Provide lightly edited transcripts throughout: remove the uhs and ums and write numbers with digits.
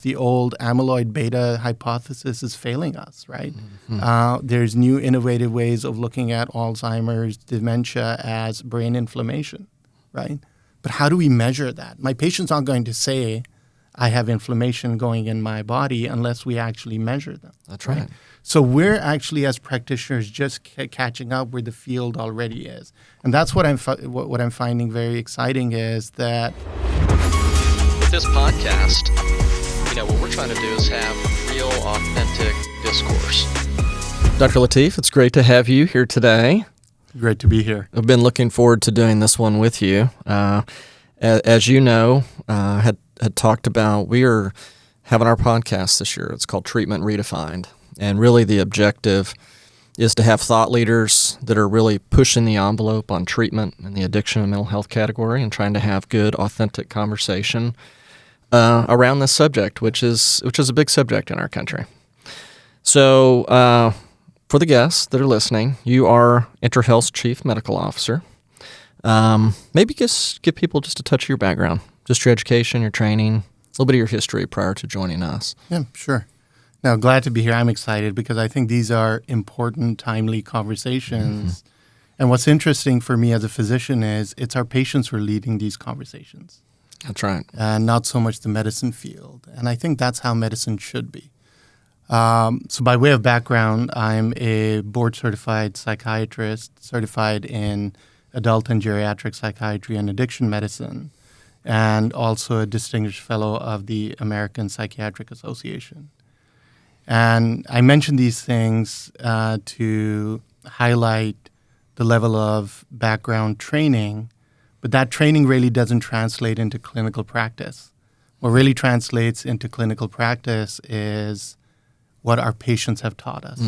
The old amyloid beta hypothesis is failing us, right? There's new innovative ways of looking at Alzheimer's, dementia as brain inflammation, right? But how do we measure that? My patient's not going to say, I have inflammation going in my body unless we actually measure them. That's right. So we're actually, as practitioners, just catching up where the field already is. And that's what I'm finding very exciting is that with this podcast, what we're trying to do is have real, authentic discourse. Dr. Latif, it's great to have you here today. Great to be here. I've been looking forward to doing this one with you. As you know, had talked about, we are having our podcast this year. It's called Treatment Redefined. And really the objective is to have thought leaders that are really pushing the envelope on treatment and the addiction and mental health category and trying to have good, authentic conversation around this subject, which is a big subject in our country. So for the guests that are listening, you are Enterhealth's Chief Medical Officer. Maybe just give people just a touch of your background, just your education, your training, a little bit of your history prior to joining us. Yeah, sure. No, glad to be here. I'm excited because I think these are important, timely conversations. And what's interesting for me as a physician is it's our patients who are leading these conversations. That's right. And not so much the medicine field. And I think that's how medicine should be. So by way of background, I'm a board-certified psychiatrist, certified in adult and geriatric psychiatry and addiction medicine, and also a distinguished fellow of the American Psychiatric Association. And I mention these things to highlight the level of background training, but that training really doesn't translate into clinical practice. What really translates into clinical practice is what our patients have taught us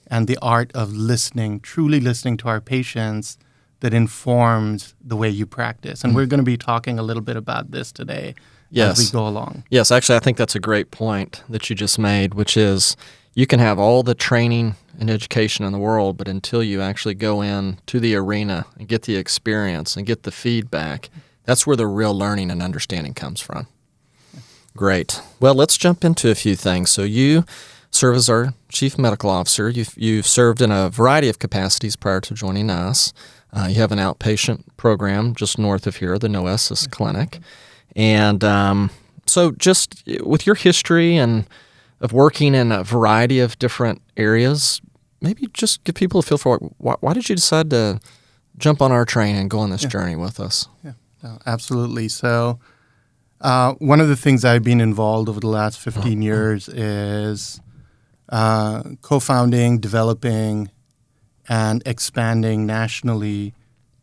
and the art of listening, truly listening to our patients that informs the way you practice. And we're going to be talking a little bit about this today as we go along. Yes, actually, I think that's a great point that you just made, which is you can have all the training and education in the world, but until you actually go in to the arena and get the experience and get the feedback, that's where the real learning and understanding comes from. Great. Well, let's jump into a few things. So you serve as our Chief Medical Officer. You've served in a variety of capacities prior to joining us. You have an outpatient program just north of here, the Noesis Clinic. And so just with your history and of working in a variety of different areas, maybe just give people a feel for why did you decide to jump on our train and go on this journey with us? Yeah, no, absolutely. So one of the things I've been involved over the last 15 years is co-founding, developing, and expanding nationally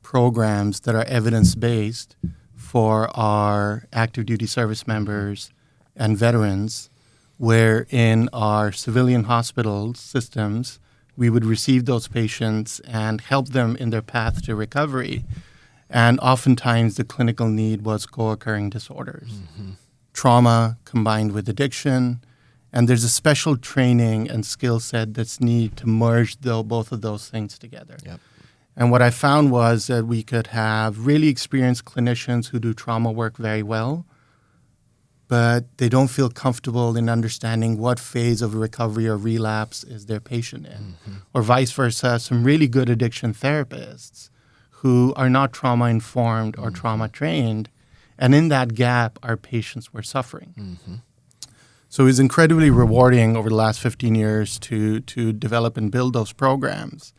programs that are evidence-based for our active duty service members and veterans, where in our civilian hospital systems, we would receive those patients and help them in their path to recovery. And oftentimes the clinical need was co-occurring disorders, trauma combined with addiction. And there's a special training and skill set that's needed to merge both of those things together. Yep. And what I found was that we could have really experienced clinicians who do trauma work very well, but they don't feel comfortable in understanding what phase of recovery or relapse is their patient in. Or vice versa, some really good addiction therapists who are not trauma-informed or trauma-trained, and in that gap, our patients were suffering. So it was incredibly rewarding over the last 15 years to develop and build those programs.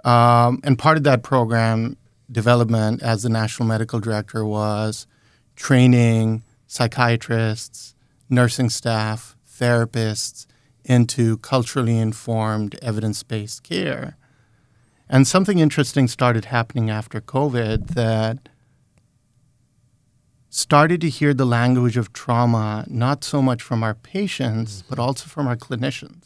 And part of that program development as the National Medical Director was training psychiatrists, nursing staff, therapists into culturally informed, evidence-based care. And something interesting started happening after COVID that started to hear the language of trauma, not so much from our patients, but also from our clinicians.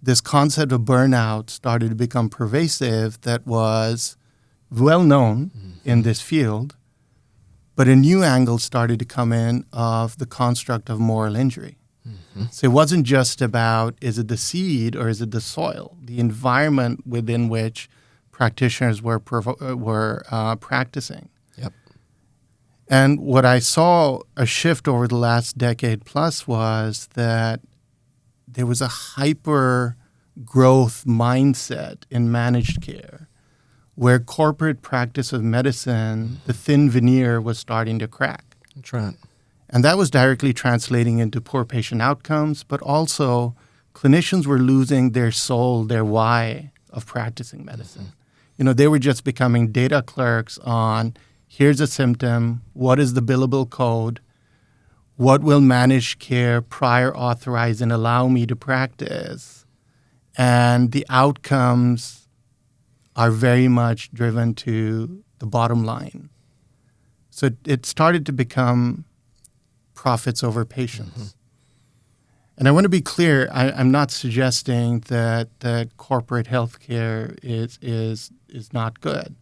This concept of burnout started to become pervasive that was well known in this field, but a new angle started to come in of the construct of moral injury. So it wasn't just about, is it the seed or is it the soil, the environment within which practitioners were practicing. And what I saw a shift over the last decade plus was that there was a hyper growth mindset in managed care where corporate practice of medicine, the thin veneer was starting to crack. That's right. And that was directly translating into poor patient outcomes, but also clinicians were losing their soul, their why of practicing medicine. They were just becoming data clerks on here's a symptom, what is the billable code, what will managed care prior authorize and allow me to practice. And the outcomes are very much driven to the bottom line. So it started to become profits over patients. And I want to be clear, I'm not suggesting that corporate healthcare is not good.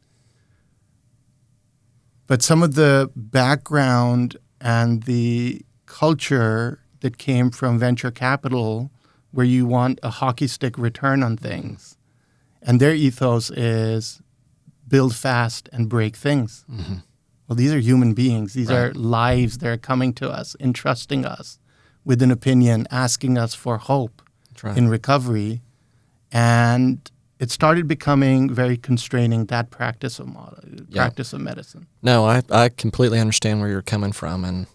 But some of the background and the culture that came from venture capital, where you want a hockey stick return on things, and their ethos is build fast and break things. Well, these are human beings. These are lives that are coming to us, entrusting us with an opinion, asking us for hope in recovery. And it started becoming very constraining, that practice of practice of medicine. No, I completely understand where you're coming from. And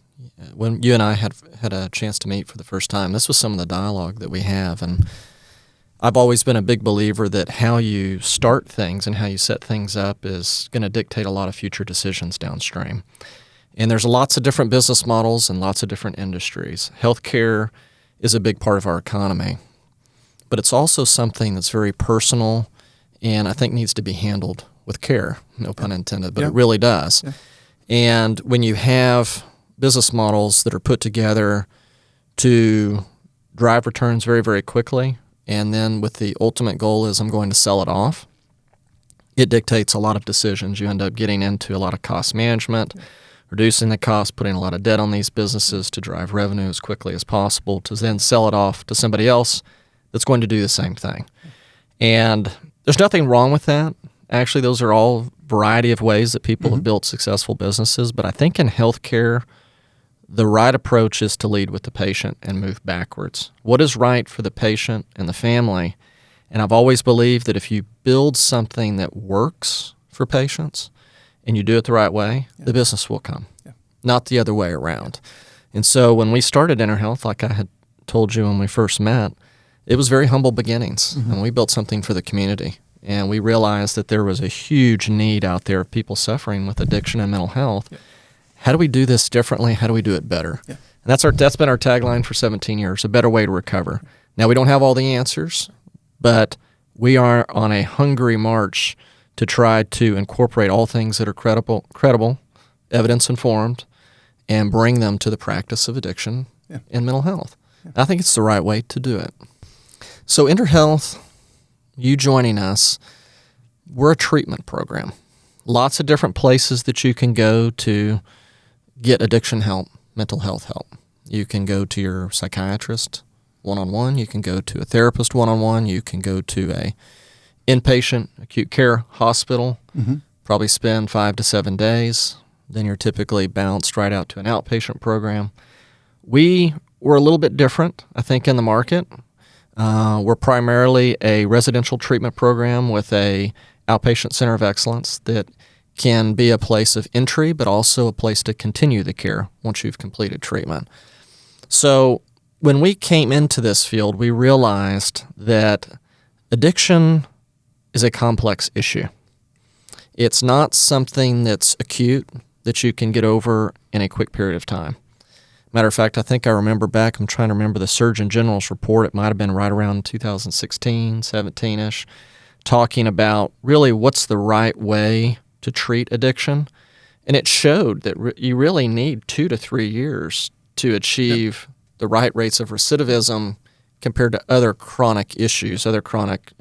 when you and I had a chance to meet for the first time, this was some of the dialogue that we have. And I've always been a big believer that how you start things and how you set things up is going to dictate a lot of future decisions downstream. And there's lots of different business models and lots of different industries. Healthcare is a big part of our economy, but it's also something that's very personal and I think needs to be handled with care, no pun intended, but it really does. And when you have business models that are put together to drive returns very, very quickly, and then with the ultimate goal is I'm going to sell it off, it dictates a lot of decisions. You end up getting into a lot of cost management, reducing the cost, putting a lot of debt on these businesses to drive revenue as quickly as possible to then sell it off to somebody else that's going to do the same thing. And there's nothing wrong with that. Actually, those are all variety of ways that people have built successful businesses. But I think in healthcare, the right approach is to lead with the patient and move backwards. What is right for the patient and the family? And I've always believed that if you build something that works for patients and you do it the right way, the business will come, not the other way around. And so when we started Enterhealth, like I had told you when we first met, it was very humble beginnings. And we built something for the community. And we realized that there was a huge need out there of people suffering with addiction and mental health. How do we do this differently? How do we do it better? And that's been our tagline for 17 years, a better way to recover. Now, we don't have all the answers, but we are on a hungry march to try to incorporate all things that are credible, evidence-informed, and bring them to the practice of addiction and mental health. I think it's the right way to do it. So Enterhealth, you joining us, we're a treatment program. Lots of different places that you can go to get addiction help, mental health help. You can go to your psychiatrist one-on-one. You can go to a therapist one-on-one. You can go to a inpatient acute care hospital, probably spend 5 to 7 days. Then you're typically bounced right out to an outpatient program. We were a little bit different, I think, in the market. We're primarily a residential treatment program with a outpatient center of excellence that can be a place of entry, but also a place to continue the care once you've completed treatment. So when we came into this field, we realized that addiction is a complex issue. It's not something that's acute that you can get over in a quick period of time. Matter of fact, I think I remember back, I'm trying to remember the Surgeon General's report, it might have been right around 2016, 17-ish, talking about really what's the right way to treat addiction. And it showed that you really need 2 to 3 years to achieve the right rates of recidivism compared to other chronic issues, other chronic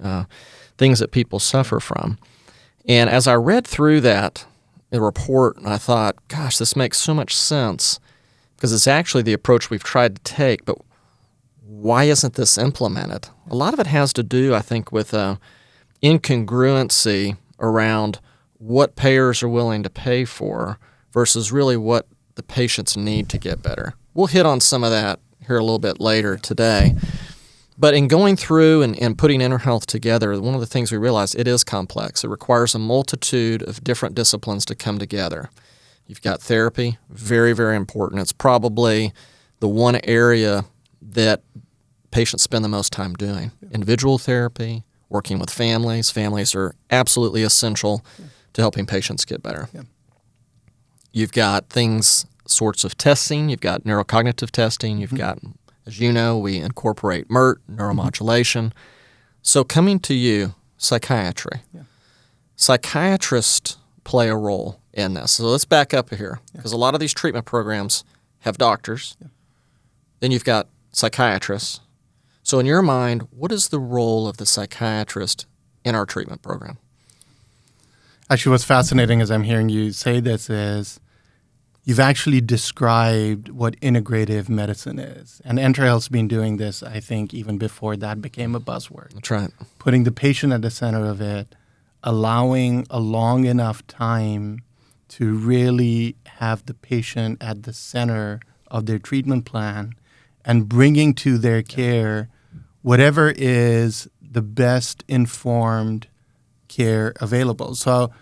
things that people suffer from. And as I read through the report, I thought, gosh, this makes so much sense because it's actually the approach we've tried to take, but why isn't this implemented? A lot of it has to do, I think, with incongruency around what payers are willing to pay for versus really what the patients need to get better. We'll hit on some of that here a little bit later today. But in going through and putting Enterhealth together, one of the things we realized, it is complex. It requires a multitude of different disciplines to come together. You've got therapy, very, very important. It's probably the one area that patients spend the most time doing. Individual therapy, working with families. Families are absolutely essential to helping patients get better. Yeah. You've got sorts of testing. You've got neurocognitive testing. You've got, as you know, we incorporate MERT, neuromodulation. So coming to you, psychiatry. Yeah. Psychiatrists play a role in this. So let's back up here, because a lot of these treatment programs have doctors. Yeah. Then you've got psychiatrists. So in your mind, what is the role of the psychiatrist in our treatment program? Actually, what's fascinating as I'm hearing you say this is you've actually described what integrative medicine is. And Enterhealth's been doing this, I think, even before that became a buzzword. That's right. Putting the patient at the center of it, allowing a long enough time to really have the patient at the center of their treatment plan and bringing to their care whatever is the best informed care available. So,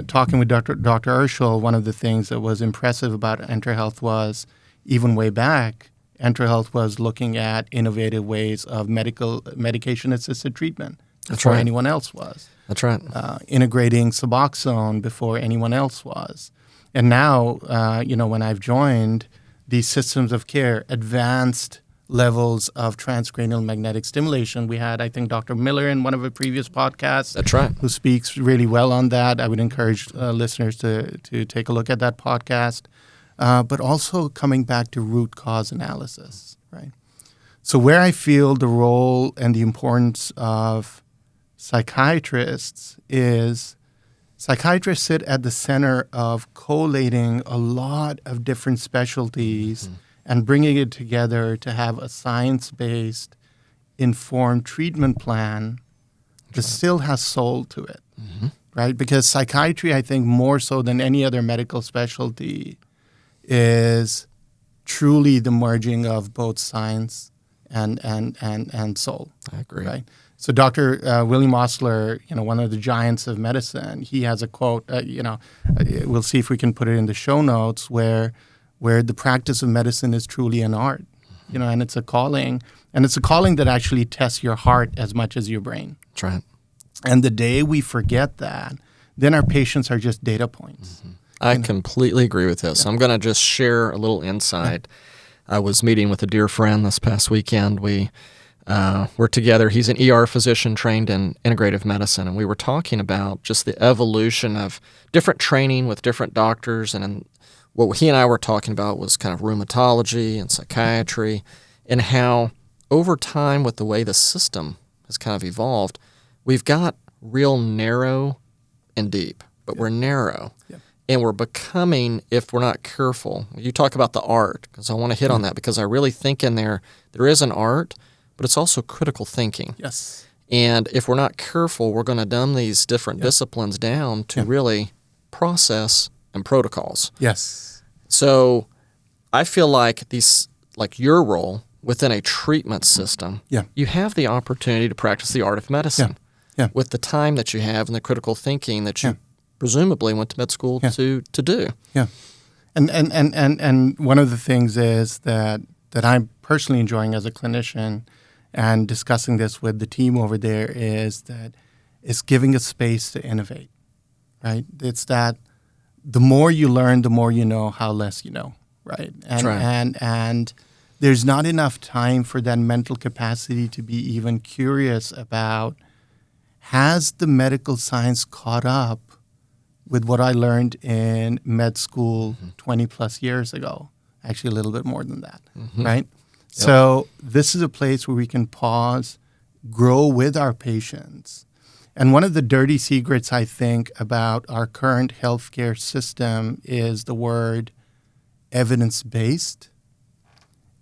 talking with Dr. Urschel, one of the things that was impressive about Enterhealth was, even way back, Enterhealth was looking at innovative ways of medication-assisted treatment before anyone else was. That's right. Integrating Suboxone before anyone else was. And now, when I've joined these systems of care, advanced levels of transcranial magnetic stimulation. We had, I think, Dr. Miller in one of the previous podcasts. That's right. Who speaks really well on that. I would encourage listeners to take a look at that podcast. But also coming back to root cause analysis, right? So where I feel the role and the importance of psychiatrists is psychiatrists sit at the center of collating a lot of different specialties and bringing it together to have a science-based, informed treatment plan that still has soul to it, right? Because psychiatry, I think, more so than any other medical specialty, is truly the merging of both science and soul. I agree. Right? So Dr. William Osler, one of the giants of medicine, he has a quote, we'll see if we can put it in the show notes, where the practice of medicine is truly an art, and it's a calling. And it's a calling that actually tests your heart as much as your brain. That's right. And the day we forget that, then our patients are just data points. I completely agree with this. Yeah. I'm going to just share a little insight. I was meeting with a dear friend this past weekend. We were together. He's an ER physician trained in integrative medicine, and we were talking about just the evolution of different training with different doctors. And what he and I were talking about was kind of rheumatology and psychiatry, and how over time with the way the system has kind of evolved, we've got real narrow and deep, but we're narrow. Yeah. And we're becoming, if we're not careful, you talk about the art, because I want to hit on that, because I really think in there is an art, but it's also critical thinking. Yes. And if we're not careful, we're going to dumb these different disciplines down to really process and protocols. Yes. So I feel like your role within a treatment system, you have the opportunity to practice the art of medicine with the time that you have and the critical thinking that you presumably went to med school to do. Yeah. And one of the things is that I'm personally enjoying as a clinician and discussing this with the team over there is that it's giving a space to innovate, right? It's that the more you learn, the more you know, how less you know, right? And there's not enough time for that mental capacity to be even curious about, has the medical science caught up with what I learned in med school 20 plus years ago? Actually, a little bit more than that, right? Yep. So this is a place where we can pause, grow with our patients. And one of the dirty secrets, I think, about our current healthcare system is the word evidence-based,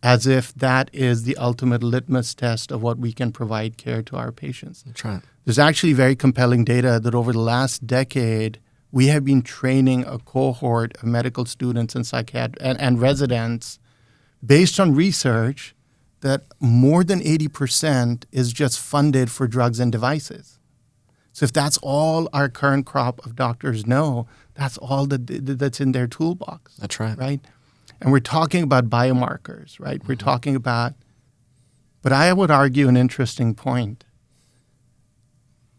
as if that is the ultimate litmus test of what we can provide care to our patients. That's right. There's actually very compelling data that over the last decade, we have been training a cohort of medical students and and residents based on research that more than 80% is just funded for drugs and devices. So if that's all our current crop of doctors know, that's all that's in their toolbox. That's right. Right? And we're talking about biomarkers, right? We're talking about, but I would argue an interesting point.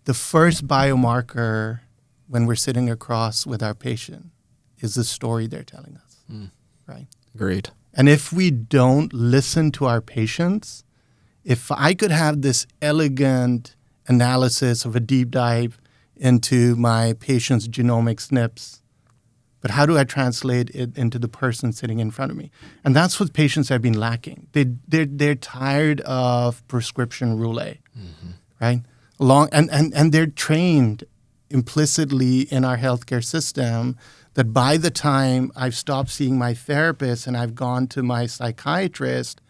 The first biomarker when we're sitting across with our patient is the story they're telling us, right? Agreed. And if we don't listen to our patients, if I could have this elegant analysis of a deep dive into my patient's genomic SNPs, but how do I translate it into the person sitting in front of me? And that's what patients have been lacking. They're tired of prescription roulette, right? And they're trained implicitly in our healthcare system that by the time I've stopped seeing my therapist and I've gone to my psychiatrist,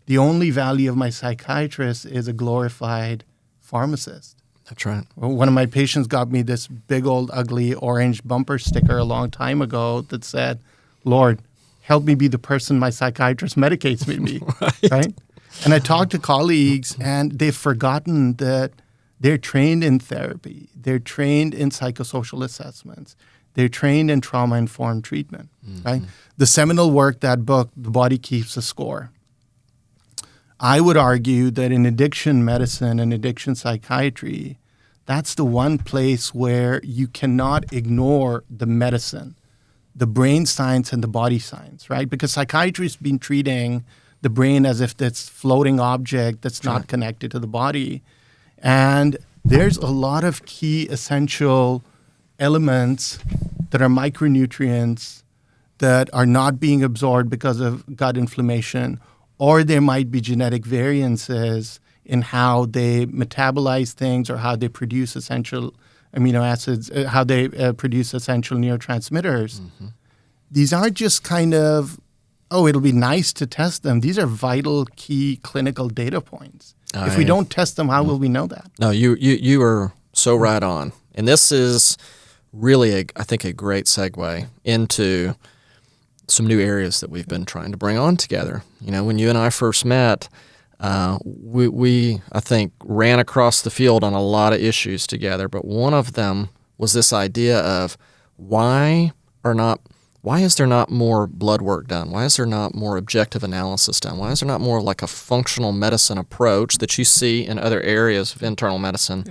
the only value of my psychiatrist is a glorified pharmacist. That's right. Well, one of my patients got me this big old ugly orange bumper sticker a long time ago that said, "Lord, help me be the person my psychiatrist medicates me to be." Right? And I talked to colleagues and they've forgotten that they're trained in therapy. They're trained in psychosocial assessments. They're trained in trauma-informed treatment, right? The seminal work, that book, The Body Keeps a Score. I would argue that in addiction medicine and addiction psychiatry, that's the one place where you cannot ignore the medicine, the brain science and the body science, right? Because psychiatry has been treating the brain as if it's floating object that's not connected to the body. And there's a lot of key essential elements that are micronutrients that are not being absorbed because of gut inflammation, or there might be genetic variances in how they metabolize things or how they produce essential amino acids, how they produce essential neurotransmitters. These aren't just kind of, it'll be nice to test them. These are vital, key clinical data points. If we don't test them, how will we know that? No, you are so right on. And this is really, I think, a great segue into some new areas that we've been trying to bring on together. You know, when you and I first met, we I think, ran across the field on a lot of issues together. But one of them was this idea of why is there not more blood work done? Why is there not more objective analysis done? Why is there not more like a functional medicine approach that you see in other areas of internal medicine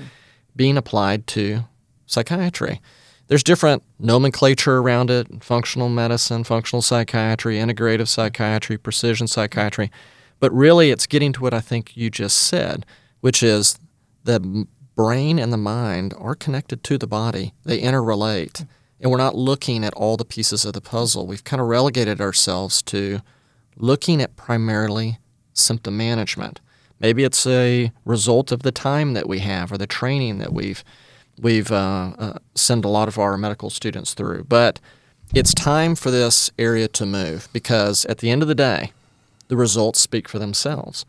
being applied to psychiatry? There's different nomenclature around it: functional medicine, functional psychiatry, integrative psychiatry, precision psychiatry. But really it's getting to what I think you just said, which is the brain and the mind are connected to the body. They interrelate. And we're not looking at all the pieces of the puzzle. We've kind of relegated ourselves to looking at primarily symptom management. Maybe it's a result of the time that we have or the training that we've sent a lot of our medical students through. But it's time for this area to move because at the end of the day, the results speak for themselves.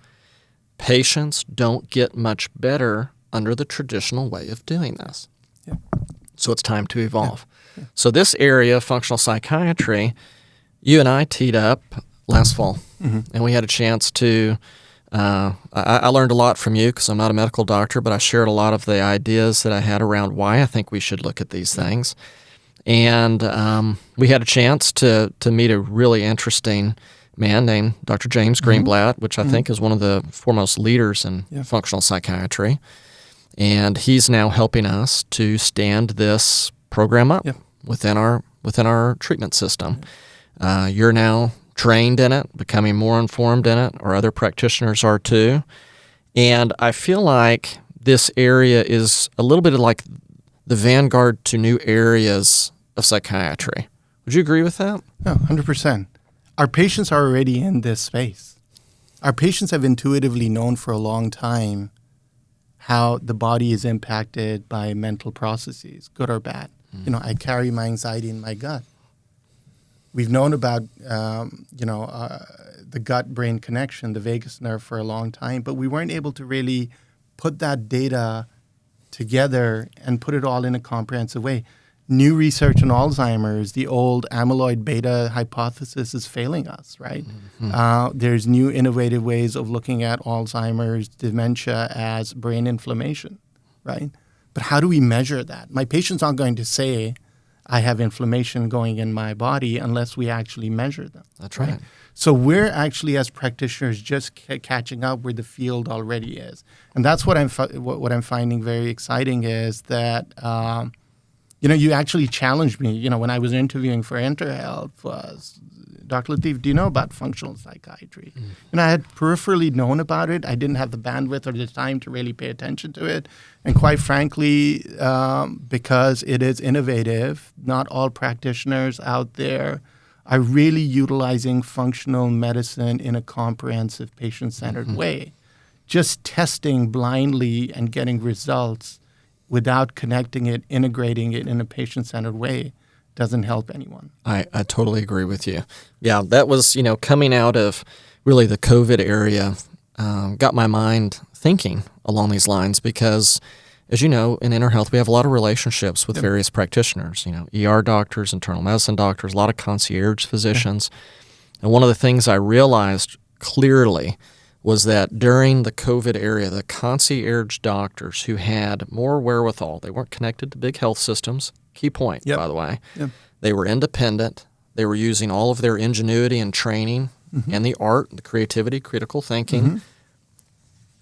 Patients don't get much better under the traditional way of doing this. Yeah. So it's time to evolve. Yeah. So this area, functional psychiatry, you and I teed up last fall, and we had a chance to I learned a lot from you because I'm not a medical doctor, but I shared a lot of the ideas that I had around why I think we should look at these things. And we had a chance to meet a really interesting man named Dr. James Greenblatt, which I think is one of the foremost leaders in functional psychiatry. And he's now helping us to stand this program up within our treatment system. You're now trained in it, becoming more informed in it, or other practitioners are too. And I feel like this area is a little bit like the vanguard to new areas of psychiatry. Would you agree with that? No, 100%. Our patients are already in this space. Our patients have intuitively known for a long time how the body is impacted by mental processes, good or bad. You know, I carry my anxiety in my gut. We've known about, the gut-brain connection, the vagus nerve, for a long time, but we weren't able to really put that data together and put it all in a comprehensive way. new research on Alzheimer's, the old amyloid beta hypothesis is failing us, right? There's new innovative ways of looking at Alzheimer's dementia as brain inflammation, right? But how do we measure that? My patients aren't going to say, I have inflammation going in my body unless we actually measure them. That's right. So we're actually, as practitioners, just catching up where the field already is. And that's what I'm finding very exciting is that, you actually challenged me, when I was interviewing for Enterhealth was, Dr. Latif, do you know about functional psychiatry? And I had peripherally known about it. I didn't have the bandwidth or the time to really pay attention to it. And quite frankly, because it is innovative, not all practitioners out there are really utilizing functional medicine in a comprehensive, patient-centered way. Just testing blindly and getting results without connecting it, integrating it in a patient-centered way doesn't help anyone. I totally agree with you. Yeah, that was, coming out of really the COVID area, got my mind thinking along these lines because, as you know, in Enterhealth, we have a lot of relationships with various practitioners, ER doctors, internal medicine doctors, a lot of concierge physicians. And one of the things I realized clearly was that during the COVID area, the concierge doctors who had more wherewithal, they weren't connected to big health systems. Key point, by the way. They were independent. They were using all of their ingenuity and training and the art, the creativity, critical thinking.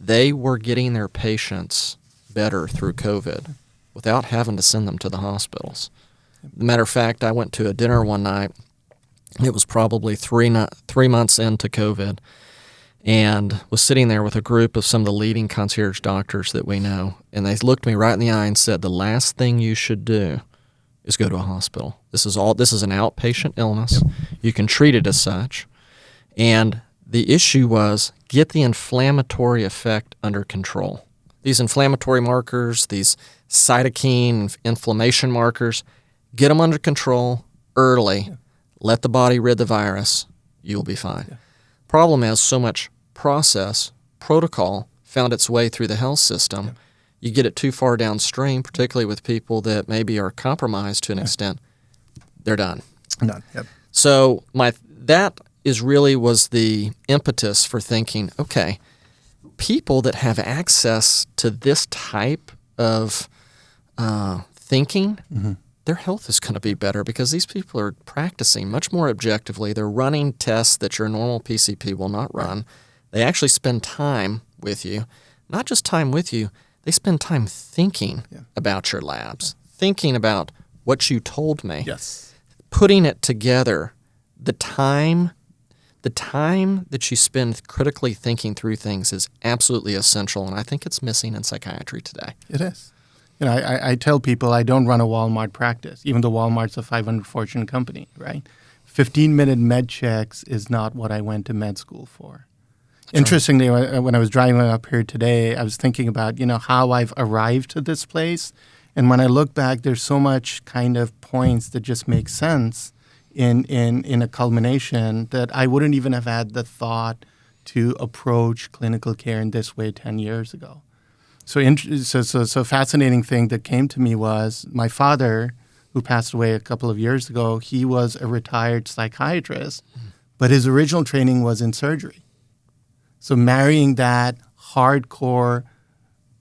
They were getting their patients better through COVID without having to send them to the hospitals. Matter of fact, I went to a dinner one night. It was probably 3 months into COVID, and was sitting there with a group of some of the leading concierge doctors that we know, and they looked me right in the eye and said, the last thing you should do is go to a hospital. This is an outpatient illness. You can treat it as such. And the issue was get the inflammatory effect under control. These inflammatory markers, these cytokine inflammation markers, get them under control early. Let the body rid the virus. You'll be fine. Problem is so much protocol found its way through the health system. You get it too far downstream, particularly with people that maybe are compromised to an extent, they're done. So that was the impetus for thinking, okay, people that have access to this type of thinking, their health is going to be better because these people are practicing much more objectively. They're running tests that your normal PCP will not run. They actually spend time with you. Not just time with you, they spend time thinking about your labs, thinking about what you told me, putting it together. The time that you spend critically thinking through things is absolutely essential, and I think it's missing in psychiatry today. It is. I tell people I don't run a Walmart practice, even though Walmart's a 500 Fortune company, right? 15-minute med checks is not what I went to med school for. Interestingly, when I was driving up here today, I was thinking about, how I've arrived to this place. And when I look back, there's so much kind of points that just make sense in a culmination that I wouldn't even have had the thought to approach clinical care in this way 10 years ago. So fascinating thing that came to me was my father, who passed away a couple of years ago, he was a retired psychiatrist, but his original training was in surgery. So marrying that hardcore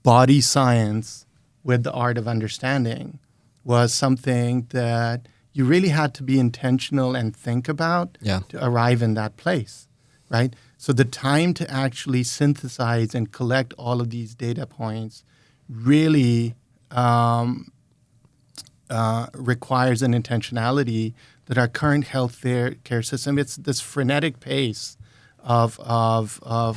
body science with the art of understanding was something that you really had to be intentional and think about to arrive in that place, right? So the time to actually synthesize and collect all of these data points really requires an intentionality that our current health care system, it's this frenetic pace of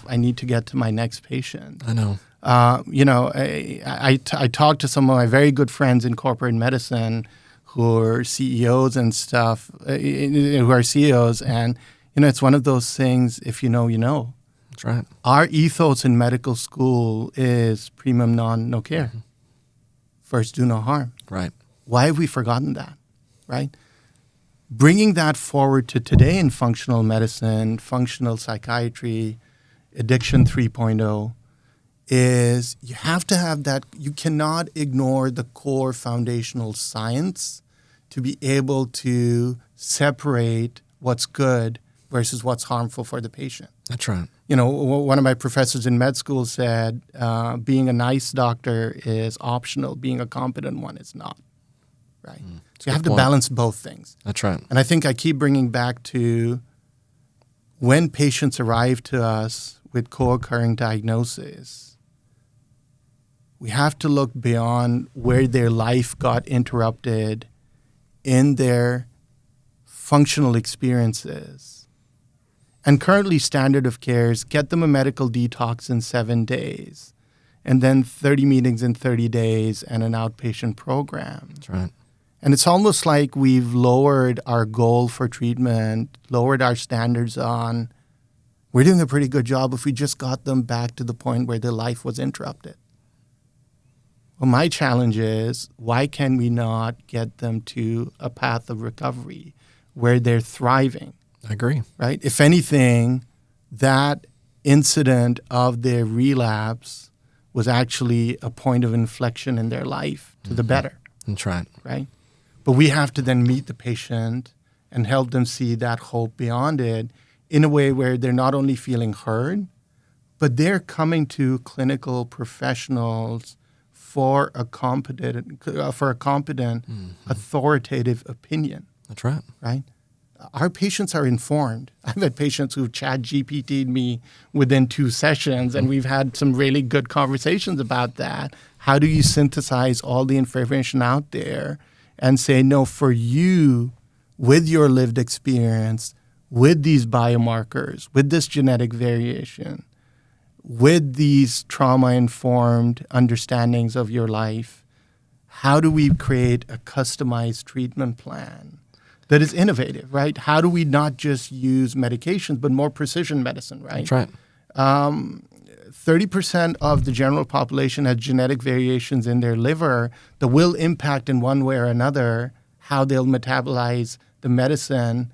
I need to get to my next patient. I know. I talked to some of my very good friends in corporate medicine who are CEOs and stuff, who are CEOs, and it's one of those things, if you know, you know. That's right. Our ethos in medical school is primum non nocere. First, do no harm. Right. Why have we forgotten that, right? Bringing that forward to today in functional medicine, functional psychiatry, addiction 3.0, is you have to have that. You cannot ignore the core foundational science to be able to separate what's good versus what's harmful for the patient. That's right. You know, one of my professors in med school said, being a nice doctor is optional. Being a competent one is not, right? So you have to balance both things. That's right. And I think I keep bringing back to when patients arrive to us with co-occurring diagnoses, we have to look beyond where their life got interrupted in their functional experiences. And currently standard of care is get them a medical detox in 7 days, and then 30 meetings in 30 days and an outpatient program. That's right. And it's almost like we've lowered our goal for treatment, lowered our standards on, we're doing a pretty good job if we just got them back to the point where their life was interrupted. Well, my challenge is, why can we not get them to a path of recovery where they're thriving? I agree. Right? If anything, that incident of their relapse was actually a point of inflection in their life to the better. That's right. Right? But we have to then meet the patient and help them see that hope beyond it in a way where they're not only feeling heard, but they're coming to clinical professionals for a competent, authoritative opinion. That's right. Right? Our patients are informed. I've had patients who've chat GPT'd me within 2 sessions, and we've had some really good conversations about that. How do you synthesize all the information out there and say, no, for you, with your lived experience, with these biomarkers, with this genetic variation, with these trauma-informed understandings of your life, how do we create a customized treatment plan that is innovative, right? How do we not just use medications, but more precision medicine, right? That's right. 30% of the general population has genetic variations in their liver that will impact in one way or another how they'll metabolize the medicine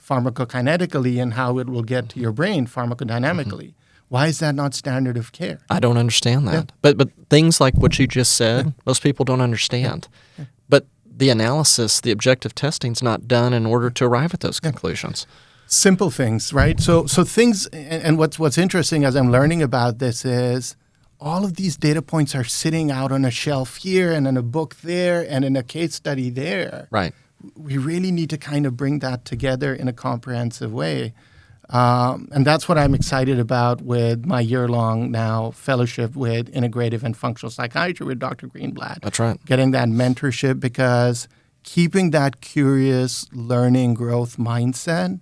pharmacokinetically and how it will get to your brain pharmacodynamically. Why is that not standard of care? I don't understand that. Yeah. But things like what you just said, most people don't understand. Yeah. But the analysis, the objective testing is not done in order to arrive at those conclusions. Simple things, right? So things, and what's interesting as I'm learning about this is all of these data points are sitting out on a shelf here and in a book there and in a case study there. Right. We really need to kind of bring that together in a comprehensive way. And that's what I'm excited about with my year-long now fellowship with integrative and functional psychiatry with Dr. Greenblatt. That's right. Getting that mentorship, because keeping that curious learning growth mindset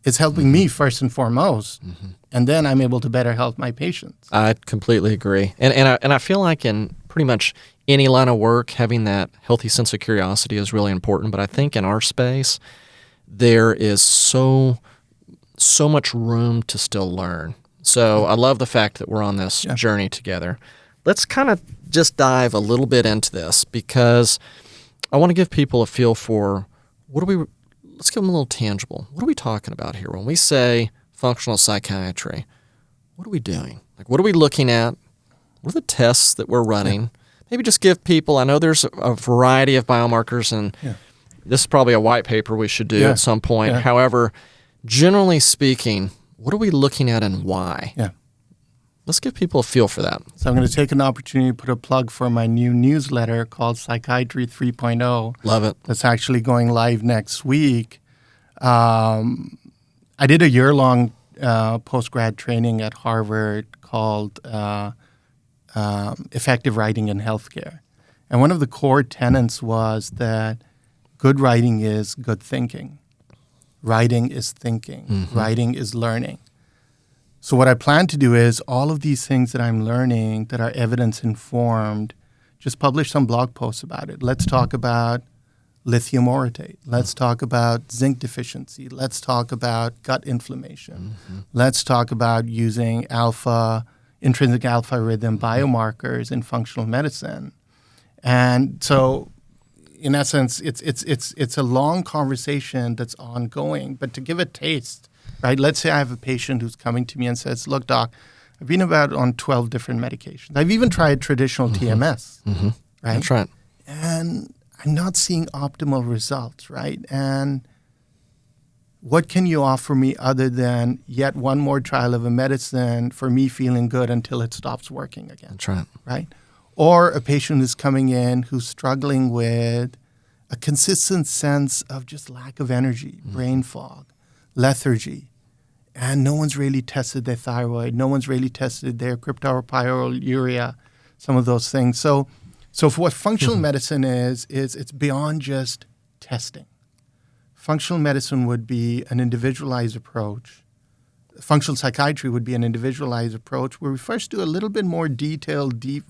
is helping me first and foremost. And then I'm able to better help my patients. I completely agree. And I feel like in pretty much any line of work, having that healthy sense of curiosity is really important. But I think in our space, there is so much room to still learn. So I love the fact that we're on this journey together. Let's kind of just dive a little bit into this, because I want to give people a feel for let's give them a little tangible. What are we talking about here? When we say functional psychiatry, what are we doing? Like, what are we looking at? What are the tests that we're running? Yeah. Maybe just give people, I know there's a variety of biomarkers, and this is probably a white paper we should do at some point. Yeah. However, generally speaking, what are we looking at and why? Yeah. Let's give people a feel for that. So I'm going to take an opportunity to put a plug for my new newsletter called Psychiatry 3.0. Love it. That's actually going live next week. I did a year-long post-grad training at Harvard called Effective Writing in Healthcare. And one of the core tenets was that good writing is good thinking. Writing is thinking. Writing is learning. So what I plan to do is all of these things that I'm learning that are evidence-informed, just publish some blog posts about it. Let's talk about lithium orotate. Let's talk about zinc deficiency. Let's talk about gut inflammation. Let's talk about using intrinsic alpha rhythm biomarkers in functional medicine. And so in essence, it's a long conversation that's ongoing. But to give a taste, right? Let's say I have a patient who's coming to me and says, look, doc, I've been on 12 different medications. I've even tried traditional TMS, right? That's right. And I'm not seeing optimal results, right? And what can you offer me other than yet one more trial of a medicine for me feeling good until it stops working again? That's right. Right? Or a patient who's coming in who's struggling with a consistent sense of just lack of energy, brain fog, lethargy, and no one's really tested their thyroid, no one's really tested their cryptopyruria, some of those things. So for what functional medicine is it's beyond just testing. Functional medicine would be an individualized approach. Functional psychiatry would be an individualized approach where we first do a little bit more detailed, deep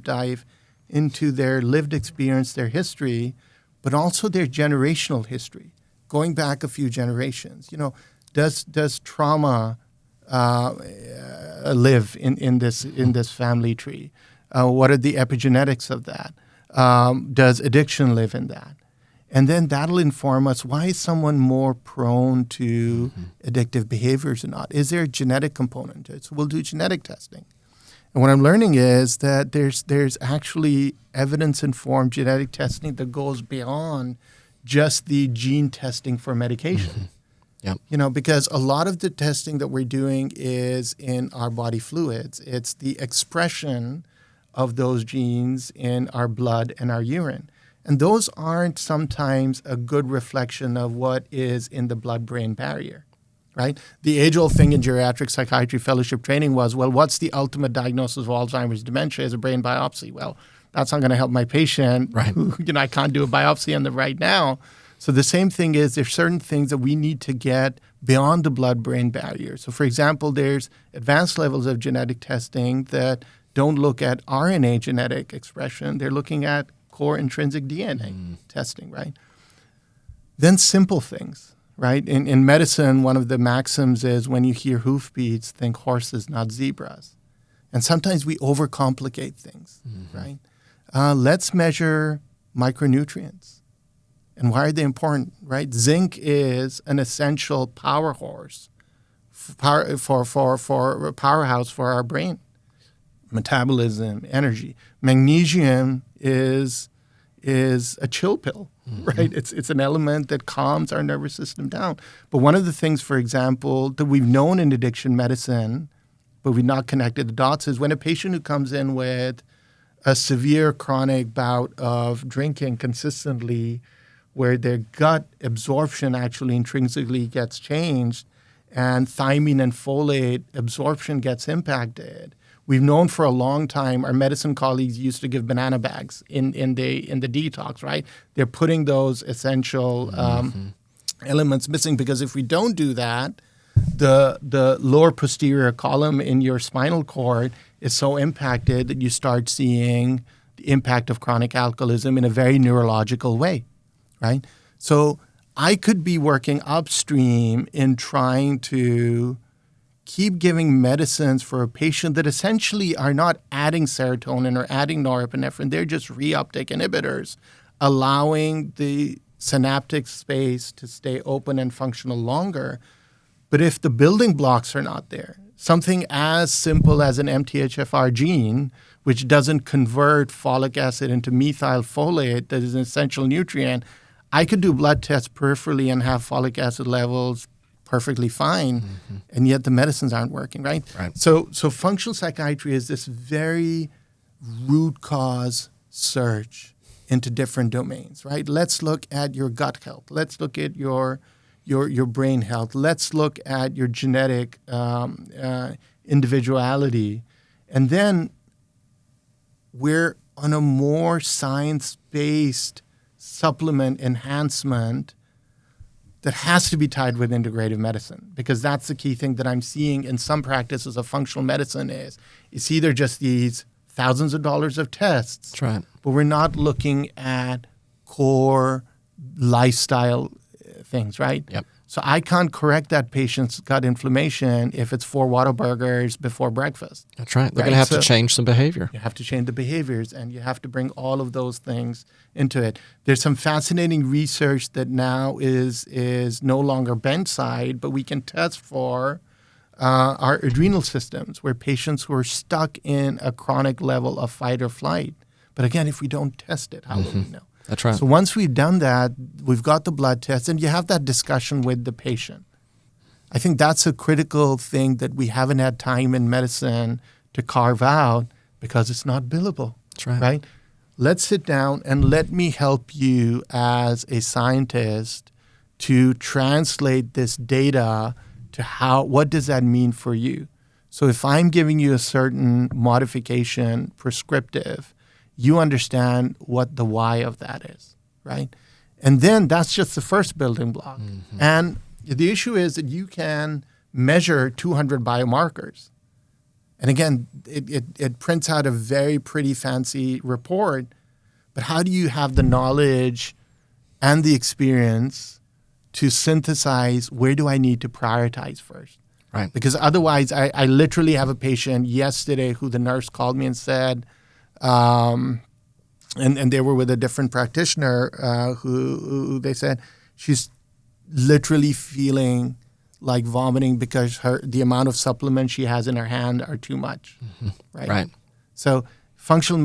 dive into their lived experience, their history, but also their generational history, going back a few generations. Does trauma live in this family tree? What are the epigenetics of that? Does addiction live in that? And then that'll inform us, why is someone more prone to addictive behaviors or not? Is there a genetic component to it? So we'll do genetic testing. And what I'm learning is that there's actually evidence-informed genetic testing that goes beyond just the gene testing for medication. Yep. Because a lot of the testing that we're doing is in our body fluids. It's the expression of those genes in our blood and our urine. And those aren't sometimes a good reflection of what is in the blood-brain barrier, right? The age-old thing in geriatric psychiatry fellowship training was, well, what's the ultimate diagnosis of Alzheimer's dementia? Is a brain biopsy. Well, that's not going to help my patient. Right. Who, I can't do a biopsy on them right now. So the same thing is there's certain things that we need to get beyond the blood-brain barrier. So, for example, there's advanced levels of genetic testing that don't look at RNA genetic expression. They're looking at core intrinsic DNA testing, right? Then simple things, right? In medicine, one of the maxims is when you hear hoofbeats, think horses, not zebras. And sometimes we overcomplicate things, right? Let's measure micronutrients. And why are they important, right? Zinc is an essential power horse for a powerhouse for our brain. Metabolism, energy. Magnesium is a chill pill, right? It's an element that calms our nervous system down. But one of the things, for example, that we've known in addiction medicine, but we've not connected the dots, is when a patient who comes in with a severe chronic bout of drinking consistently, where their gut absorption actually intrinsically gets changed and thiamine and folate absorption gets impacted. We've known for a long time, our medicine colleagues used to give banana bags in the detox, right? They're putting those essential elements missing, because if we don't do that, the lower posterior column in your spinal cord is so impacted that you start seeing the impact of chronic alcoholism in a very neurological way, right? So I could be working upstream in trying to keep giving medicines for a patient that essentially are not adding serotonin or adding norepinephrine. They're just reuptake inhibitors, allowing the synaptic space to stay open and functional longer. But if the building blocks are not there, something as simple as an MTHFR gene, which doesn't convert folic acid into methyl folate, that is an essential nutrient, I could do blood tests peripherally and have folic acid levels perfectly fine, and yet the medicines aren't working, right? So functional psychiatry is this very root cause search into different domains, right? Let's look at your gut health. Let's look at your brain health. Let's look at your genetic individuality. And then we're on a more science-based supplement enhancement that has to be tied with integrative medicine, because that's the key thing that I'm seeing in some practices of functional medicine is it's either just these thousands of dollars of tests, That's right, but we're not looking at core lifestyle things, right? Yep. So I can't correct that patient's gut inflammation if it's 4 Whataburgers before breakfast. That's right. They're going to have to change some behavior. You have to change the behaviors, and you have to bring all of those things into it. There's some fascinating research that now is no longer bench-side, but we can test for our adrenal systems, where patients who are stuck in a chronic level of fight or flight. But again, if we don't test it, how will we know? That's right. So once we've done that, we've got the blood test, and you have that discussion with the patient. I think that's a critical thing that we haven't had time in medicine to carve out because it's not billable. That's right. Right? Let's sit down and let me help you as a scientist to translate this data to what does that mean for you? So if I'm giving you a certain modification prescriptive, you understand what the why of that is, right? And then that's just the first building block. Mm-hmm. And the issue is that you can measure 200 biomarkers. And again, it prints out a very pretty fancy report, but how do you have the knowledge and the experience to synthesize where do I need to prioritize first? Right. Because otherwise, I literally have a patient yesterday who the nurse called me and said, and they were with a different practitioner who they said she's literally feeling like vomiting because the amount of supplements she has in her hand are too much. Mm-hmm. Right. So functional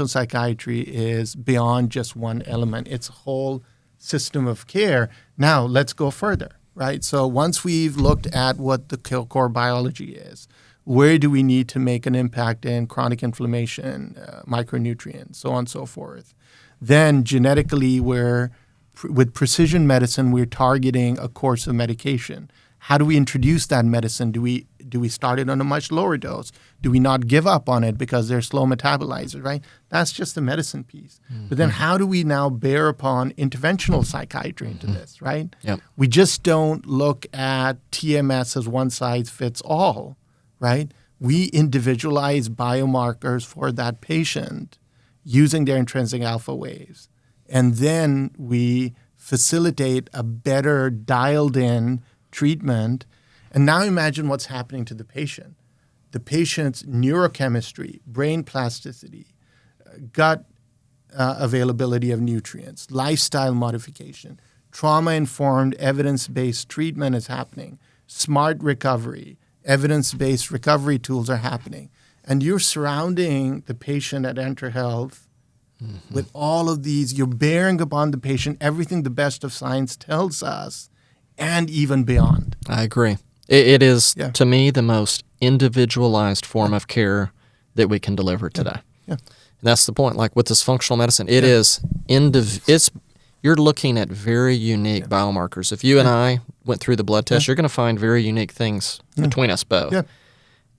psychiatry is beyond just one element. It's a whole system of care. Now let's go further. Right. So once we've looked at what the core biology is, where do we need to make an impact in chronic inflammation, micronutrients, so on and so forth. Then genetically, with precision medicine, we're targeting a course of medication. How do we introduce that medicine? Do we start it on a much lower dose? Do we not give up on it because they're slow metabolizers, right? That's just the medicine piece. Mm-hmm. But then how do we now bear upon interventional psychiatry into this, right? Yep. We just don't look at TMS as one size fits all, right? We individualize biomarkers for that patient using their intrinsic alpha waves. And then we facilitate a better dialed-in treatment. And now imagine what's happening to the patient. The patient's neurochemistry, brain plasticity, gut availability of nutrients, lifestyle modification, trauma-informed, evidence-based treatment is happening, smart recovery, evidence-based recovery tools are happening. And you're surrounding the patient at Enterhealth with all of these. You're bearing upon the patient everything the best of science tells us, and even beyond. I agree. It is, to me, the most individualized form of care that we can deliver today. Yeah. And that's the point. Like with this functional medicine, it is you're looking at very unique biomarkers. If you and I went through the blood test, you're going to find very unique things between us both. Yeah.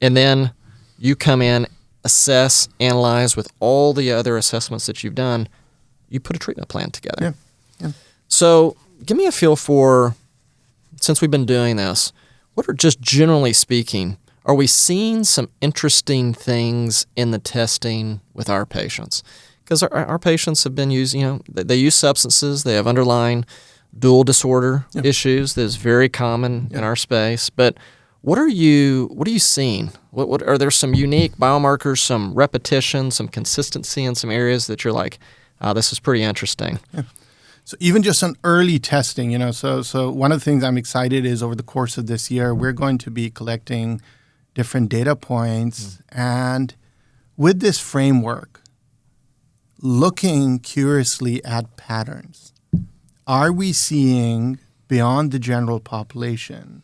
And then you come in, assess, analyze with all the other assessments that you've done, you put a treatment plan together. Yeah. So give me a feel for, since we've been doing this, what are, just generally speaking, are we seeing some interesting things in the testing with our patients? Because our patients have been using, they use substances, they have underlying dual disorder issues that is very common in our space. But what are you seeing? What are there some unique biomarkers, some repetition, some consistency in some areas that you're like, this is pretty interesting? Yeah. So even just on early testing, so one of the things I'm excited is over the course of this year, we're going to be collecting different data points. And with this framework, looking curiously at patterns. Are we seeing beyond the general population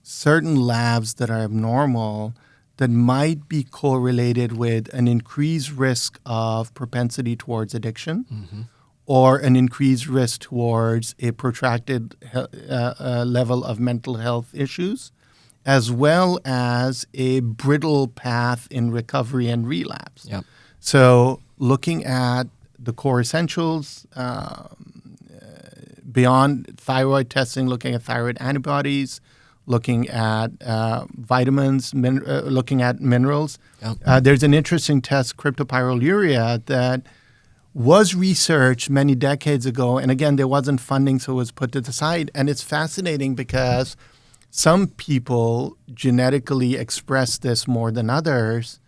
certain labs that are abnormal that might be correlated with an increased risk of propensity towards addiction or an increased risk towards a protracted level of mental health issues, as well as a brittle path in recovery and relapse? Yep. So looking at the core essentials, beyond thyroid testing, looking at thyroid antibodies, looking at vitamins, looking at minerals. Yep. There's an interesting test, cryptopyroluria, that was researched many decades ago. And again, there wasn't funding, so it was put to the side. And it's fascinating because some people genetically express this more than others.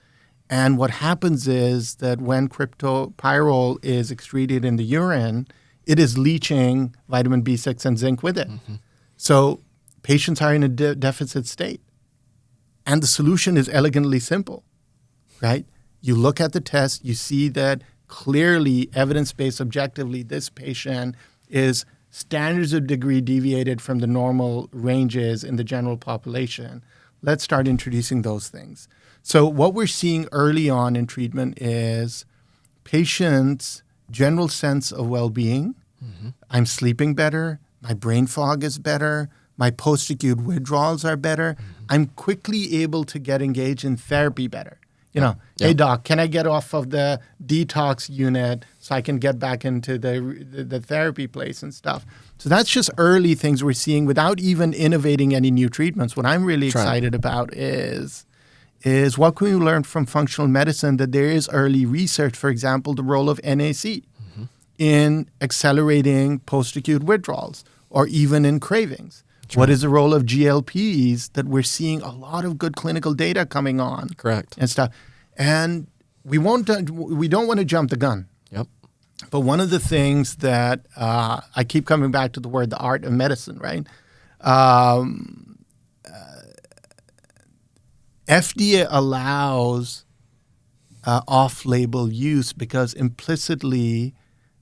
And what happens is that when cryptopyrrole is excreted in the urine, it is leaching vitamin B6 and zinc with it. So patients are in a deficit state. And the solution is elegantly simple, right? You look at the test, you see that clearly evidence-based objectively, this patient is standards of degree deviated from the normal ranges in the general population, let's start introducing those things. So what we're seeing early on in treatment is patients' general sense of well-being. Mm-hmm. I'm sleeping better. My brain fog is better. My post-acute withdrawals are better. Mm-hmm. I'm quickly able to get engaged in therapy better. Hey, doc, can I get off of the detox unit so I can get back into the therapy place and stuff? So that's just early things we're seeing without even innovating any new treatments. What I'm really excited about is what can we learn from functional medicine, that there is early research, for example, the role of NAC in accelerating post-acute withdrawals or even in cravings. What is the role of GLPs, that we're seeing a lot of good clinical data coming on? Correct. And stuff. And we don't want to jump the gun. Yep. But one of the things that I keep coming back to the word, the art of medicine, right? FDA allows off-label use because implicitly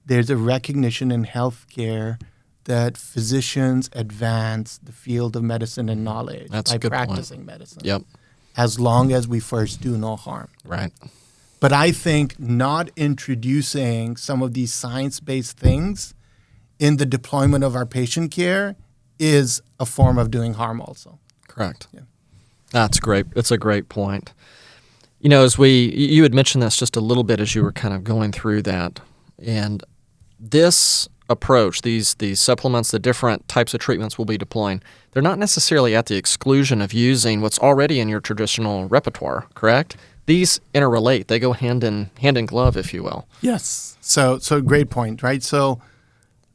there's a recognition in healthcare that physicians advance the field of medicine and knowledge by practicing medicine. Yep. As long as we first do no harm. Right. But I think not introducing some of these science-based things in the deployment of our patient care is a form of doing harm also. Correct. Yeah. That's great. That's a great point. As you had mentioned this just a little bit as you were kind of going through that, and this approach, these supplements, the different types of treatments we'll be deploying, they're not necessarily at the exclusion of using what's already in your traditional repertoire, correct? These interrelate. They go hand in glove, if you will. Yes. So great point, right? So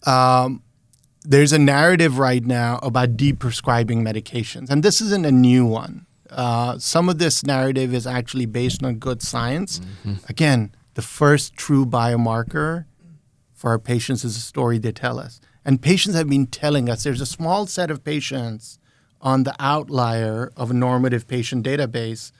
there's a narrative right now about deprescribing medications, and this isn't a new one. Some of this narrative is actually based on good science. Mm-hmm. Again, the first true biomarker for our patients is a story they tell us. And patients have been telling us there's a small set of patients on the outlier of a normative patient database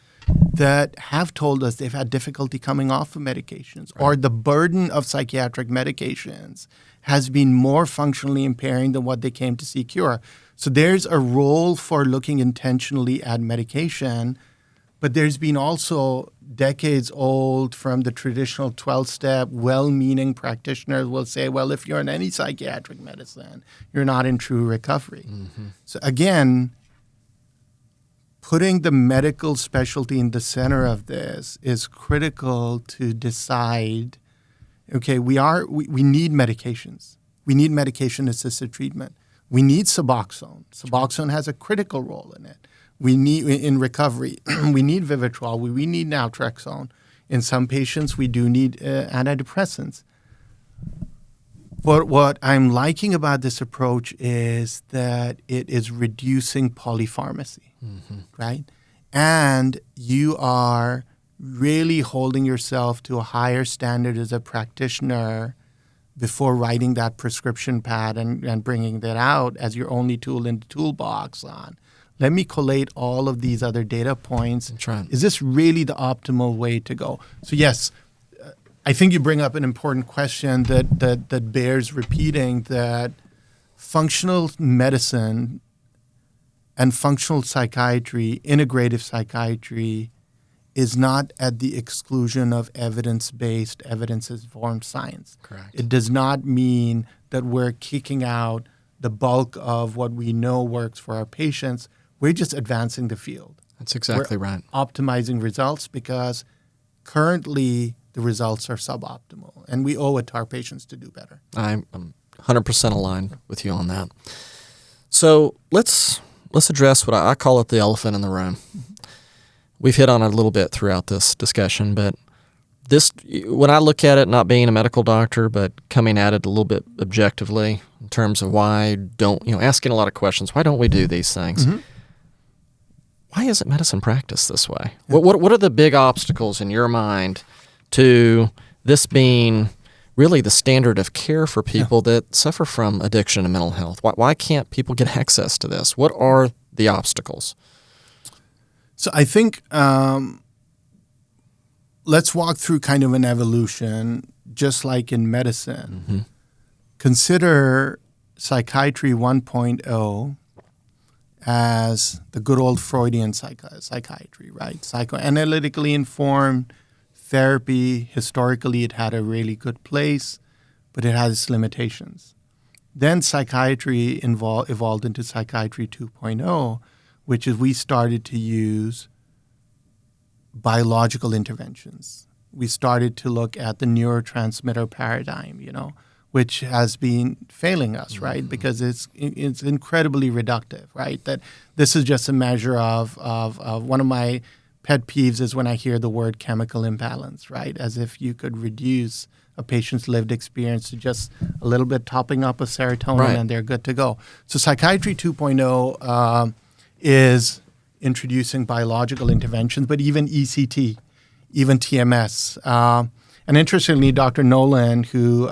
that have told us they've had difficulty coming off of medications, or the burden of psychiatric medications has been more functionally impairing than what they came to see cure. So there's a role for looking intentionally at medication, but there's been also decades old from the traditional 12-step, well-meaning practitioners will say, well, if you're in any psychiatric medicine, you're not in true recovery. Mm-hmm. So again, putting the medical specialty in the center of this is critical to decide, okay, we need medications. We need medication-assisted treatment. We need Suboxone. Suboxone has a critical role in it. We need, in recovery, we need Vivitrol. We need naltrexone. In some patients, we do need antidepressants. But what I'm liking about this approach is that it is reducing polypharmacy, right? And you are really holding yourself to a higher standard as a practitioner before writing that prescription pad and bringing that out as your only tool in the toolbox on. Let me collate all of these other data points. Is this really the optimal way to go? So yes, I think you bring up an important question that bears repeating, that functional medicine and functional psychiatry, integrative psychiatry, is not at the exclusion of evidence-based, evidence-informed science. Correct. It does not mean that we're kicking out the bulk of what we know works for our patients. We're just advancing the field. That's exactly right. Optimizing results because currently the results are suboptimal, and we owe it to our patients to do better. I'm 100% aligned with you on that. So let's address what I call it the elephant in the room. We've hit on it a little bit throughout this discussion, but when I look at it, not being a medical doctor, but coming at it a little bit objectively in terms of asking a lot of questions, why don't we do these things? Mm-hmm. Why isn't medicine practiced this way? Yeah. What are the big obstacles in your mind to this being really the standard of care for people that suffer from addiction and mental health? Why can't people get access to this? What are the obstacles? So I think let's walk through kind of an evolution. just like in medicine, consider psychiatry 1.0 as the good old Freudian psychiatry, right? Psychoanalytically informed therapy. Historically, it had a really good place, but it has its limitations. Then psychiatry evolved into psychiatry 2.0, which is we started to use biological interventions. We started to look at the neurotransmitter paradigm, which has been failing us, right? Because it's incredibly reductive, right? That this is just a measure of one of my pet peeves is when I hear the word chemical imbalance, right? As if you could reduce a patient's lived experience to just a little bit topping up of serotonin and they're good to go. So psychiatry 2.0 is introducing biological interventions, but even ECT, even TMS. And interestingly, Dr. Nolan, who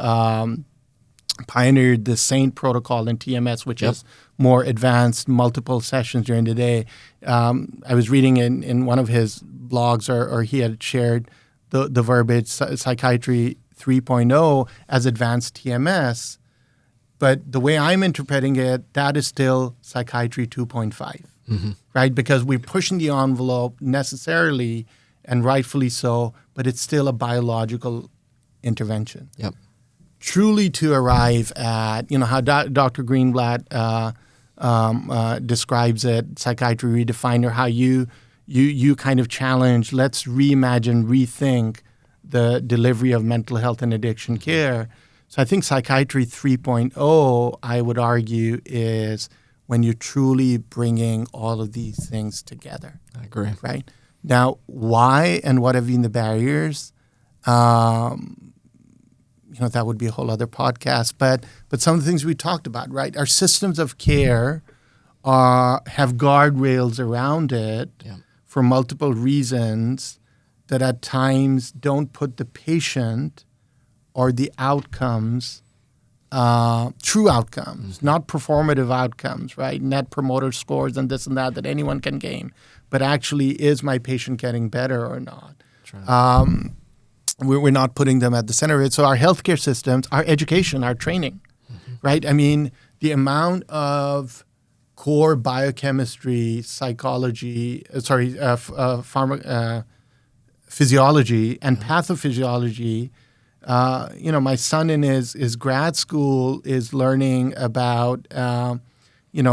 pioneered the SAINT protocol in TMS, which is more advanced, multiple sessions during the day. I was reading in one of his blogs, or he had shared the verbiage psychiatry 3.0 as advanced TMS. But the way I'm interpreting it, that is still psychiatry 2.5, right? Because we're pushing the envelope necessarily and rightfully so, but it's still a biological intervention. Yep. Truly to arrive at, how Dr. Greenblatt describes it, psychiatry redefined, or how you kind of challenge, let's reimagine, rethink the delivery of mental health and addiction care. So I think psychiatry 3.0, I would argue, is when you're truly bringing all of these things together. I agree. Right? Now, why and what have been the barriers? That would be a whole other podcast. But some of the things we talked about, right? Our systems of care have guardrails around it for multiple reasons that at times don't put the patient or the outcomes, true outcomes, not performative outcomes, right? Net promoter scores and this and that anyone can gain. But actually, is my patient getting better or not? Right. We're not putting them at the center of it. So our healthcare systems, our education, our training, right? I mean, the amount of core biochemistry, psychology, physiology and pathophysiology. My son in his grad school is learning about,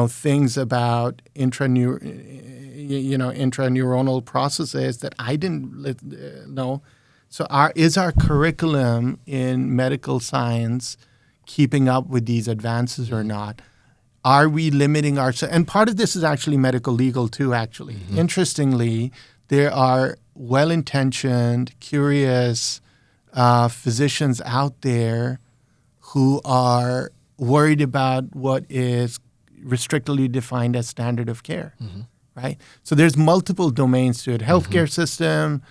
things about intraneuronal processes that I didn't know. So is our curriculum in medical science keeping up with these advances or not? Are we limiting and part of this is actually medical legal too, actually. Interestingly, there are well-intentioned, curious physicians out there who are worried about what is restrictively defined as standard of care, right? So there's multiple domains to it. Healthcare system,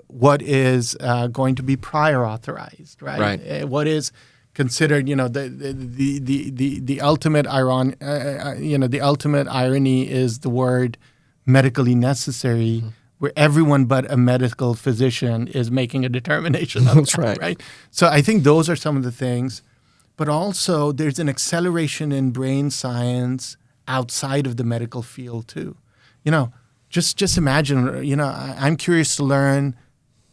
what is going to be prior authorized, right? What is considered, the ultimate the ultimate irony is the word medically necessary, where everyone but a medical physician is making a determination of That's that, right. So I think those are some of the things. But also there's an acceleration in brain science outside of the medical field too. Just imagine, I'm curious to learn,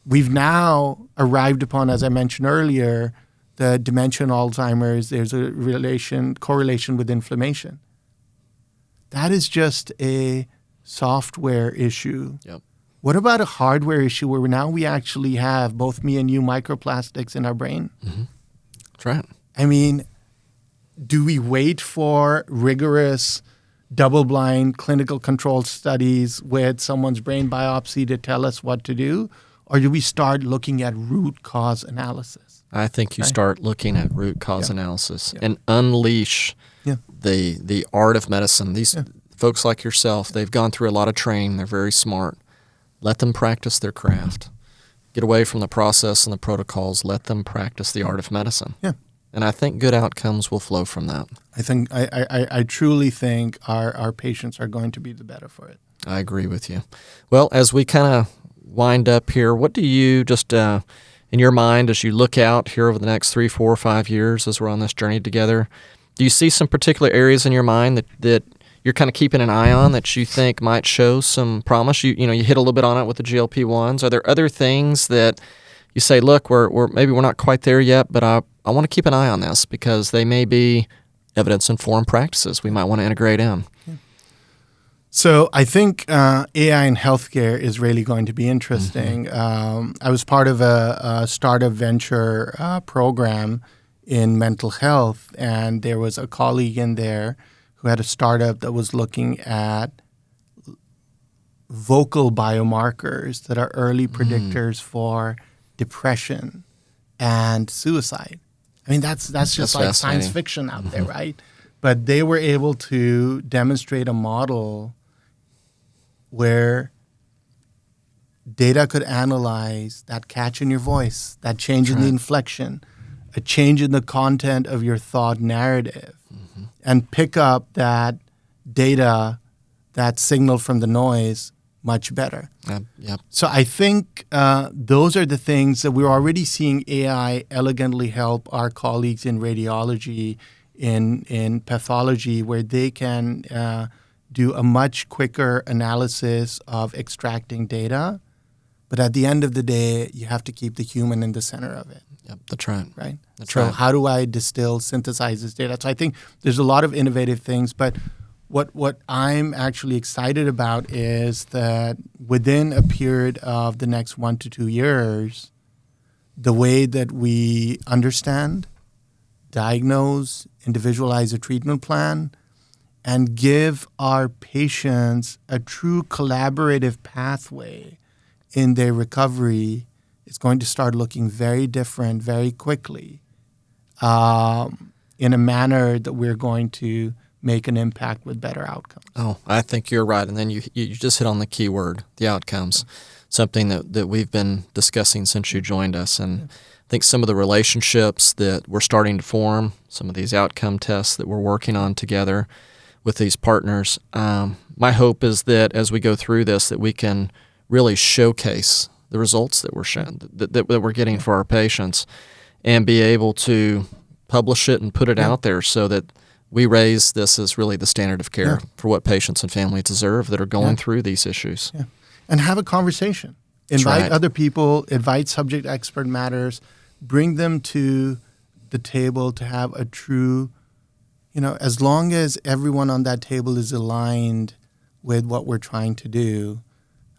we've now arrived upon, as I mentioned earlier, the dementia and Alzheimer's, there's a correlation with inflammation. That is just a software issue. Yep. What about a hardware issue where now we actually have, both me and you, microplastics in our brain? That's right. I mean, do we wait for rigorous double-blind clinical control studies with someone's brain biopsy to tell us what to do? Or do we start looking at root cause analysis? I think you start looking at root cause analysis and unleash the art of medicine. These folks like yourself, they've gone through a lot of training. They're very smart. Let them practice their craft. Get away from the process and the protocols. Let them practice the art of medicine. Yeah. And I think good outcomes will flow from that. I truly think our patients are going to be the better for it. I agree with you. Well, as we kind of wind up here, what do you just in your mind, as you look out here over the next 3, 4, 5 years as we're on this journey together, do you see some particular areas in your mind that you're kind of keeping an eye on that you think might show some promise? You hit a little bit on it with the GLP-1s. Are there other things that you say, look, we're maybe we're not quite there yet, but I want to keep an eye on this because they may be evidence-informed practices we might want to integrate in? So I think AI in healthcare is really going to be interesting. I was part of a startup venture program in mental health, and there was a colleague in there who had a startup that was looking at vocal biomarkers that are early predictors for depression and suicide. I mean, that's just like science fiction out there, right? But they were able to demonstrate a model where data could analyze that catch in your voice, that change in the inflection, a change in the content of your thought narrative, and pick up that data, that signal from the noise much better. Yep. So I think those are the things that we're already seeing AI elegantly help our colleagues in radiology, in pathology, where they can do a much quicker analysis of extracting data. But at the end of the day, you have to keep the human in the center of it. Yep, that's right. Right? So how do I synthesize this data? So I think there's a lot of innovative things, but what I'm actually excited about is that within a period of the next 1 to 2 years, the way that we understand, diagnose, individualize a treatment plan, and give our patients a true collaborative pathway in their recovery is going to start looking very different very quickly in a manner that we're going to make an impact with better outcomes. Oh, I think you're right. And then you just hit on the key word, the outcomes, something that we've been discussing since you joined us. And I think some of the relationships that we're starting to form, some of these outcome tests that we're working on together with these partners, my hope is that as we go through this, that we can really showcase the results that we're showing, that we're getting for our patients, and be able to publish it and put it out there so that we raise this as really the standard of care for what patients and families deserve that are going through these issues. Yeah. And have a conversation. Invite other people, invite subject expert matters, bring them to the table to have a true, as long as everyone on that table is aligned with what we're trying to do,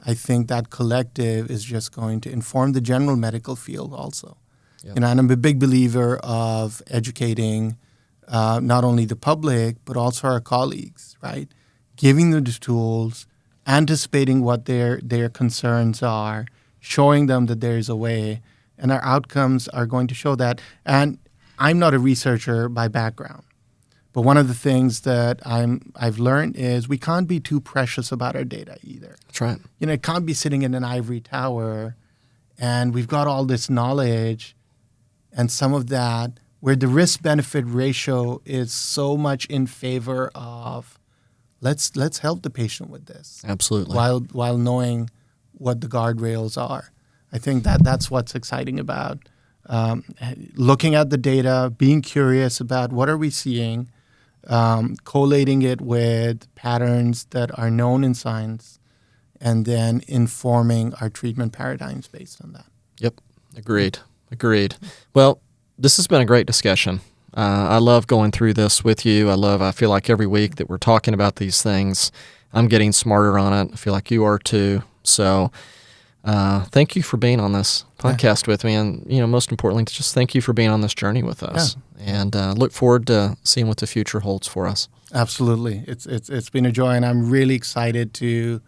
I think that collective is just going to inform the general medical field also. Yep. And I'm a big believer of educating not only the public, but also our colleagues, right? Giving them the tools, anticipating what their concerns are, showing them that there is a way, and our outcomes are going to show that. And I'm not a researcher by background, but one of the things that I've learned is we can't be too precious about our data either. That's right. It can't be sitting in an ivory tower, and we've got all this knowledge, and some of that where the risk-benefit ratio is so much in favor of let's help the patient with this. Absolutely. While knowing what the guardrails are. I think that's what's exciting about looking at the data, being curious about what are we seeing, collating it with patterns that are known in science, and then informing our treatment paradigms based on that. Yep. Agreed. Well, this has been a great discussion. I love going through this with you. I feel like every week that we're talking about these things, I'm getting smarter on it. I feel like you are too. So thank you for being on this podcast with me. And, most importantly, just thank you for being on this journey with us. Yeah. And look forward to seeing what the future holds for us. Absolutely. It's been a joy, and I'm really excited to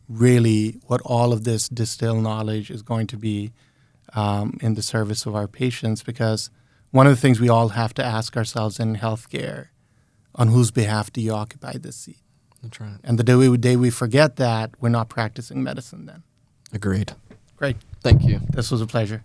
really what all of this distilled knowledge is going to be in the service of our patients, because one of the things we all have to ask ourselves in healthcare, on whose behalf do you occupy this seat? That's right. And the day we forget that, we're not practicing medicine then. Agreed. Great. Thank you. This was a pleasure.